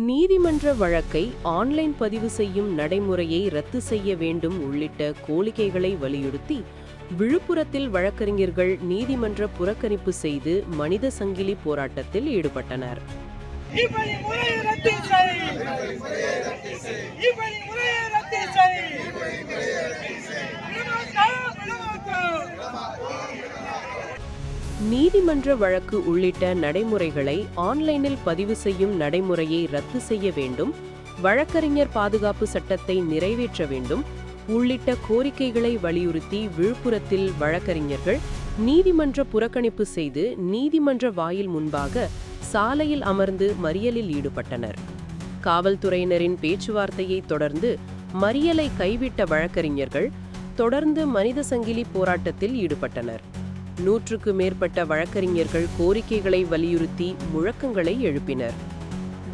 நீதிமன்ற வழக்கை ஆன்லைன் பதிவு செய்யும் நடைமுறையை ரத்து செய்ய வேண்டும் உள்ளிட்ட கோரிக்கைகளை வலியுறுத்தி விழுப்புரத்தில் வழக்கறிஞர்கள் நீதிமன்ற புறக்கணிப்பு செய்து மனித சங்கிலி போராட்டத்தில் ஈடுபட்டனர். நீதிமன்ற வழக்கு உள்ளிட்ட நடைமுறைகளை ஆன்லைனில் பதிவு செய்யும் நடைமுறையை ரத்து செய்ய வேண்டும், வழக்கறிஞர் பாதுகாப்பு சட்டத்தை நிறைவேற்ற வேண்டும் உள்ளிட்ட கோரிக்கைகளை வலியுறுத்தி விழுப்புரத்தில் வழக்கறிஞர்கள் நீதிமன்ற புறக்கணிப்பு செய்து நீதிமன்ற வாயில் முன்பாக சாலையில் அமர்ந்து மறியலில் ஈடுபட்டனர். காவல்துறையினரின் பேச்சுவார்த்தையை தொடர்ந்து மறியலை கைவிட்ட வழக்கறிஞர்கள் தொடர்ந்து மனித சங்கிலி போராட்டத்தில் ஈடுபட்டனர். 100க்கு மேற்பட்ட வழக்கறிஞர்கள் கோரிக்கைகளை வலியுறுத்தி முழக்கங்களை எழுப்பினர்.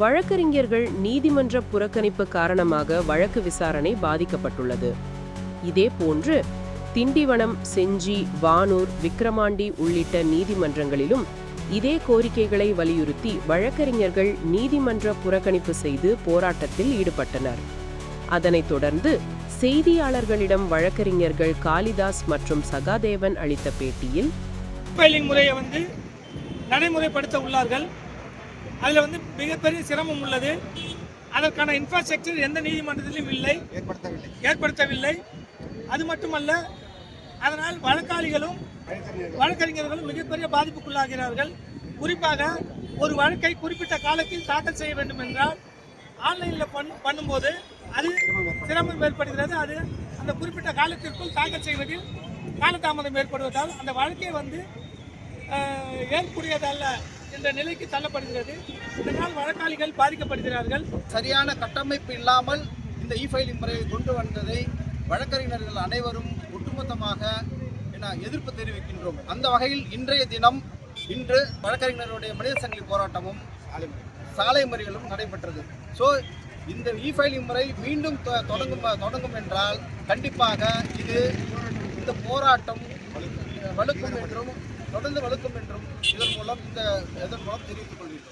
வழக்கறிஞர்கள் நீதிமன்ற புறக்கணிப்பு காரணமாக வழக்கு விசாரணை பாதிக்கப்பட்டுள்ளது. இதேபோன்று திண்டிவனம், செஞ்சி, வானூர், விக்கிரமாண்டி உள்ளிட்ட நீதிமன்றங்களிலும் இதே கோரிக்கைகளை வலியுறுத்தி வழக்கறிஞர்கள் நீதிமன்ற புறக்கணிப்பு செய்து போராட்டத்தில் ஈடுபட்டனர். அதனைத் தொடர்ந்து செய்தியாளர்களிடம் வழக்கறிஞர்கள் காளிதாஸ் மற்றும் சகாதேவன் அளித்த பேட்டியில் முறையை நடைமுறைப்படுத்த உள்ளார்கள். அதில் மிகப்பெரிய சிரமம் உள்ளது. அதற்கான இன்ஃப்ராஸ்ட்ரக்சர் எந்த நீதிமன்றத்திலும் ஏற்படுத்தவில்லை. அது மட்டுமல்ல, அதனால் வழக்காளிகளும் வழக்கறிஞர்களும் மிகப்பெரிய பாதிப்புக்குள்ளாகிறார்கள். குறிப்பாக ஒரு வழக்கை குறிப்பிட்ட காலத்தில் தாக்கல் செய்ய வேண்டும் என்றால் ஆன்லைனில் பண்ணும்போது அது சிரமம் ஏற்படுகிறது. அது அந்த குறிப்பிட்ட காலத்திற்குள் தாக்கல் செய்வதில் காலதாமதம் ஏற்படுவதால் அந்த வழக்கை ஏற்புடையதல்ல என்ற நிலைக்கு தள்ளப்படுகிறது. இதனால் வழக்காளிகள் பாதிக்கப்படுகிறார்கள். சரியான கட்டமைப்பு இல்லாமல் இந்த இ-ஃபைலிங் முறையை கொண்டு வந்ததை வழக்கறிஞர்கள் அனைவரும் ஒட்டுமொத்தமாக எதிர்ப்பு தெரிவிக்கின்றோம். அந்த வகையில் இன்றைய தினம் வழக்கறிஞர்களுடைய மனித சங்கிலி போராட்டமும் சாலை மறியலும் நடைபெற்றது. ஸோ இந்த இ-ஃபைலிங் முறை மீண்டும் தொடங்கும் என்றால் கண்டிப்பாக இந்த போராட்டம் வலுக்கும் என்றும் தொடர்ந்து வலுக்கும் என்றும் இதன் மூலம் தெரிவித்துக் கொள்கிறோம்.